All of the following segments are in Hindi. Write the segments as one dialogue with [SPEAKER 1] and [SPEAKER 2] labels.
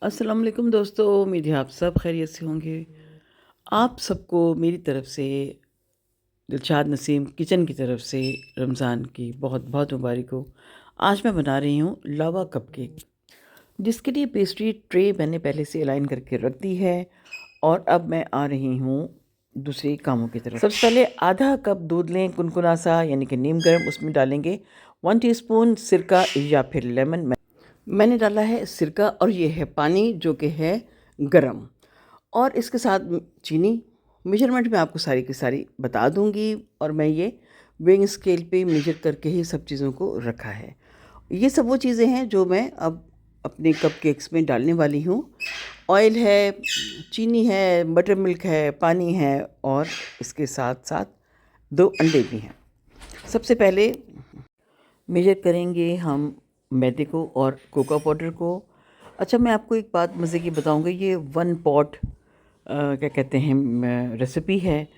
[SPEAKER 1] अस्सलाम वालेकुम दोस्तों, उम्मीद है आप सब खैरियत से होंगे। आप सबको मेरी तरफ़ से दिलशाद नसीम किचन की तरफ से रमज़ान की बहुत बहुत मुबारक हो। आज मैं बना रही हूँ लावा कपकेक, जिसके लिए पेस्ट्री ट्रे मैंने पहले से अलाइन करके रख दी है और अब मैं आ रही हूँ दूसरे कामों की तरफ। सबसे पहले आधा कप दूध लें, कुनकुना सा यानी कि नीम गर्म, उसमें डालेंगे 1 टीस्पून सिरका या फिर लेमन। मैंने डाला है सिरका और ये है पानी जो कि है गरम, और इसके साथ चीनी। मेजरमेंट मैं आपको सारी की सारी बता दूंगी, और मैं ये वेइंग स्केल पे मेजर करके ही सब चीज़ों को रखा है। ये सब वो चीज़ें हैं जो मैं अब अपने कपकेक्स में डालने वाली हूँ। ऑयल है, चीनी है, बटर मिल्क है, पानी है, और इसके साथ साथ 2 अंडे भी हैं। सबसे पहले मेजर करेंगे हम मैदे को और कोको पाउडर को। अच्छा, मैं आपको एक बात मज़े की बताऊंगा, ये 1 पॉट क्या कहते हैं रेसिपी है।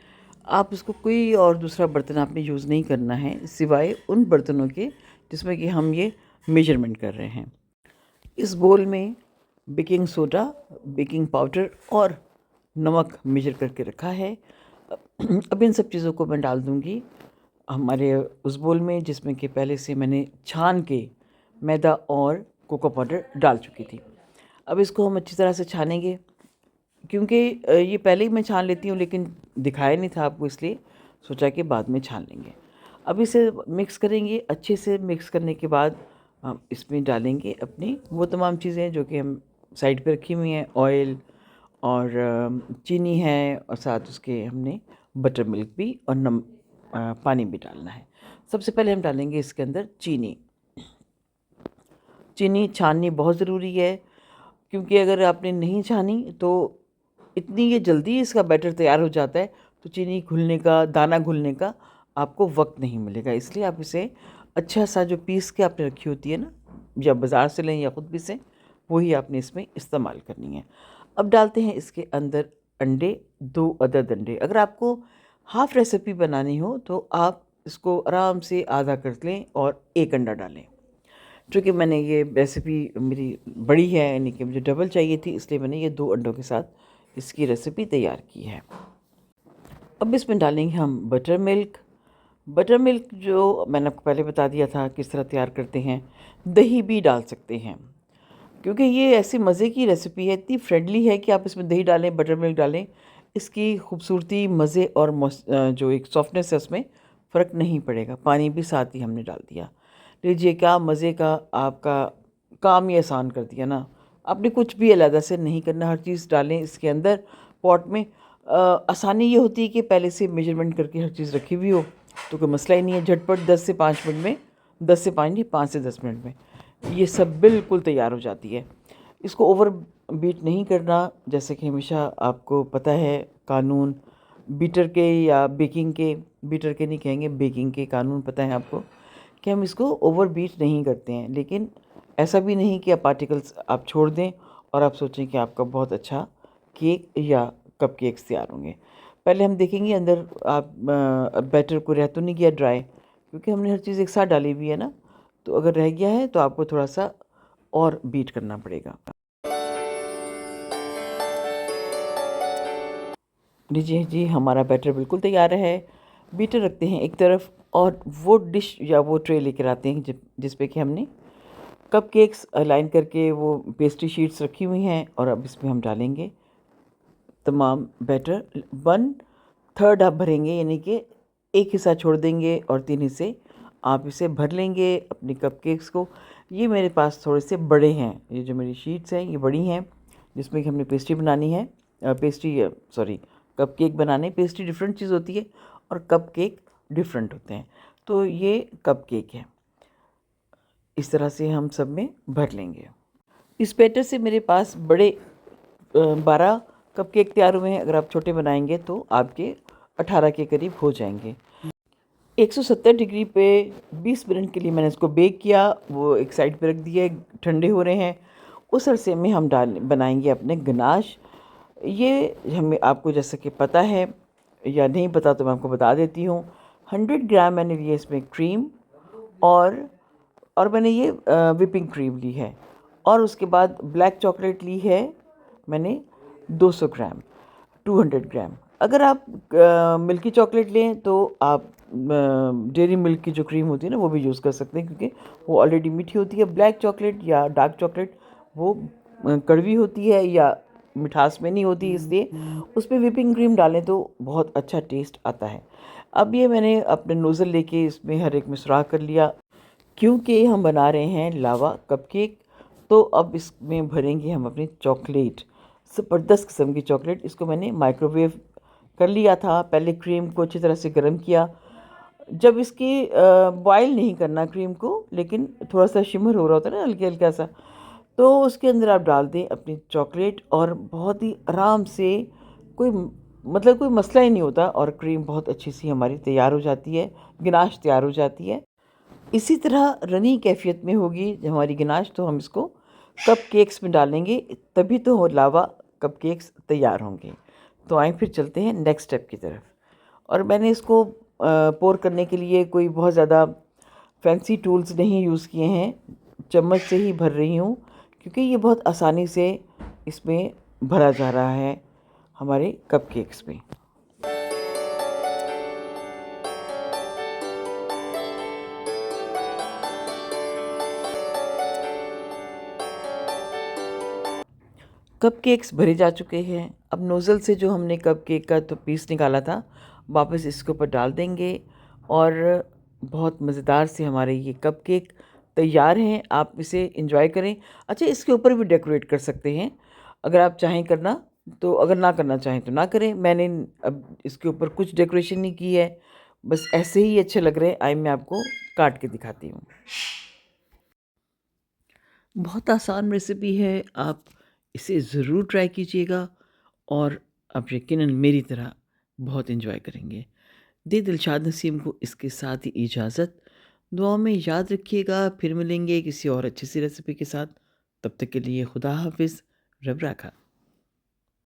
[SPEAKER 1] आप इसको कोई और दूसरा बर्तन आपने यूज़ नहीं करना है सिवाय उन बर्तनों के जिसमें कि हम ये मेजरमेंट कर रहे हैं। इस बोल में बेकिंग सोडा, बेकिंग पाउडर और नमक मेजर करके रखा है। अब इन सब चीज़ों को मैं डाल दूंगी हमारे उस बोल में जिसमें कि पहले से मैंने छान के मैदा और कोको पाउडर डाल चुकी थी। अब इसको हम अच्छी तरह से छानेंगे, क्योंकि ये पहले ही मैं छान लेती हूँ, लेकिन दिखाया नहीं था आपको, इसलिए सोचा कि बाद में छान लेंगे। अब इसे मिक्स करेंगे। अच्छे से मिक्स करने के बाद हम इसमें डालेंगे अपनी वो तमाम चीज़ें जो कि हम साइड पे रखी हुई हैं। ऑयल और चीनी है, और साथ उसके हमने बटर मिल्क भी और पानी भी डालना है। सबसे पहले हम डालेंगे इसके अंदर चीनी। चीनी छाननी बहुत ज़रूरी है, क्योंकि अगर आपने नहीं छानी तो इतनी ये जल्दी इसका बैटर तैयार हो जाता है, तो चीनी घुलने का, दाना घुलने का आपको वक्त नहीं मिलेगा। इसलिए आप इसे अच्छा सा जो पीस के आपने रखी होती है ना, या बाज़ार से लें या ख़ुद भी से, वही आपने इसमें इस्तेमाल करनी है। अब डालते हैं इसके अंदर अंडे, 2 अदद अंडे। अगर आपको हाफ़ रेसिपी बनानी हो तो आप इसको आराम से आधा कर लें और 1 अंडा डालें। चूँकि मैंने ये रेसिपी मेरी बड़ी है, यानी कि मुझे डबल चाहिए थी, इसलिए मैंने ये 2 अंडों के साथ इसकी रेसिपी तैयार की है। अब इसमें डालेंगे हम बटर मिल्क। बटर मिल्क जो मैंने आपको पहले बता दिया था किस तरह तैयार करते हैं। दही भी डाल सकते हैं, क्योंकि ये ऐसी मज़े की रेसिपी है, इतनी फ्रेंडली है कि आप इसमें दही डालें, बटर मिल्क डालें, इसकी खूबसूरती, मज़े और जो एक सॉफ्टनेस है उसमें फ़र्क नहीं पड़ेगा। पानी भी साथ ही हमने डाल दिया। लीजिए क्या मज़े का आपका काम ही आसान कर दिया ना। आपने कुछ भी अलग से नहीं करना, हर चीज़ डालें इसके अंदर पॉट में। आसानी ये होती है कि पहले से मेजरमेंट करके हर चीज़ रखी हुई हो, तो कोई मसला ही नहीं है। झटपट 10 से 5 मिनट में, 10 से 5 नहीं, 5 से 10 मिनट में ये सब बिल्कुल तैयार हो जाती है। इसको ओवर बीट नहीं करना, जैसे कि हमेशा आपको पता है कानून बीटर के या बेकिंग के, बीटर के नहीं कहेंगे, बेकिंग के कानून पता है आपको, कि हम इसको ओवर बीट नहीं करते हैं। लेकिन ऐसा भी नहीं कि आप पार्टिकल्स आप छोड़ दें और आप सोचें कि आपका बहुत अच्छा केक या कपकेक्स तैयार होंगे। पहले हम देखेंगे अंदर आप बैटर को रह तो नहीं गया ड्राई, क्योंकि हमने हर चीज़ एक साथ डाली हुई है ना। तो अगर रह गया है तो आपको थोड़ा सा और बीट करना पड़ेगा। लीजिए जी, हमारा बैटर बिल्कुल तैयार है। बीटर रखते हैं एक तरफ, और वो डिश या वो ट्रे लेकर आते हैं जिस पे कि हमने कपकेक्स अलाइन करके वो पेस्ट्री शीट्स रखी हुई हैं, और अब इसमें हम डालेंगे तमाम बैटर। 1/3 आप भरेंगे, यानी कि एक हिस्सा छोड़ देंगे और 3 हिस्से आप इसे भर लेंगे अपने कपकेक्स को। ये मेरे पास थोड़े से बड़े हैं, ये जो मेरी शीट्स हैं ये बड़ी हैं, जिसमें कि हमने पेस्ट्री बनानी है। कपकेक बनाने। पेस्ट्री डिफरेंट चीज़ होती है और कपकेक डिफरेंट होते हैं। तो ये कपकेक है, इस तरह से हम सब में भर लेंगे। इस बैटर से मेरे पास बड़े 12 कपकेक तैयार हुए हैं। अगर आप छोटे बनाएंगे तो आपके 18 के करीब हो जाएंगे। 170 डिग्री पे 20 मिनट के लिए मैंने इसको बेक किया, वो एक साइड पे रख दिए, ठंडे हो रहे हैं। उस अरसे में हम बनाएंगे अपने गनाश। ये हमें आपको जैसे कि पता है या नहीं पता तो मैं आपको बता देती हूँ। 100 ग्राम मैंने लिए इसमें क्रीम, और मैंने ये विपिंग क्रीम ली है, और उसके बाद ब्लैक चॉकलेट ली है मैंने 200 ग्राम, 200 ग्राम। अगर आप मिल्की चॉकलेट लें तो आप डेयरी मिल्क की जो क्रीम होती है ना वो भी यूज़ कर सकते हैं, क्योंकि वो ऑलरेडी मीठी होती है। ब्लैक चॉकलेट या डार्क चॉकलेट वो कड़वी होती है या मिठास में नहीं होती, इसलिए उस पर व्हिपिंग क्रीम डालें तो बहुत अच्छा टेस्ट आता है। अब ये मैंने अपने नोज़ल लेके इसमें हर एक में सुराख कर लिया, क्योंकि हम बना रहे हैं लावा कपकेक। तो अब इसमें भरेंगे हम अपनी चॉकलेट, ज़बरदस्त किस्म की चॉकलेट। इसको मैंने माइक्रोवेव कर लिया था। पहले क्रीम को अच्छी तरह से गर्म किया। जब इसकी बॉयल नहीं करना क्रीम को, लेकिन थोड़ा सा शिमर हो रहा होता है ना, हल्के हल्का सा, तो उसके अंदर आप डाल दें अपनी चॉकलेट और बहुत ही आराम से, कोई मतलब कोई मसला ही नहीं होता, और क्रीम बहुत अच्छी सी हमारी तैयार हो जाती है, गनाश तैयार हो जाती है। इसी तरह रनी कैफियत में होगी जब हमारी गनाश, तो हम इसको कप केक्स में डालेंगे, तभी तो वो लावा कप केक्स तैयार होंगे। तो आए फिर चलते हैं नेक्स्ट स्टेप की तरफ। और मैंने इसको पोर करने के लिए कोई बहुत ज़्यादा फैंसी टूल्स नहीं यूज़ किए हैं, चम्मच से ही भर रही हूँ, क्योंकि ये बहुत आसानी से इसमें भरा जा रहा है हमारे कप केक्स में। कपकेक्स भरे जा चुके हैं। अब नोज़ल से जो हमने कपकेक का तो पीस निकाला था, वापस इसके ऊपर डाल देंगे और बहुत मज़ेदार से हमारे ये कपकेक तैयार हैं। आप इसे एंजॉय करें। अच्छा, इसके ऊपर भी डेकोरेट कर सकते हैं अगर आप चाहें करना, तो अगर ना करना चाहें तो ना करें। मैंने अब इसके ऊपर कुछ डेकोरेशन नहीं की है, बस ऐसे ही अच्छे लग रहे हैं। आइए मैं आपको काट के दिखाती हूँ। बहुत आसान रेसिपी है, आप इसे ज़रूर ट्राई कीजिएगा और आप यकीनन मेरी तरह बहुत एंजॉय करेंगे। दे दिलशाद नसीम को इसके साथ ही इजाज़त। दुआ में याद रखिएगा, फिर मिलेंगे किसी और अच्छी सी रेसिपी के साथ। तब तक के लिए खुदा हाफिज़, रब राखा।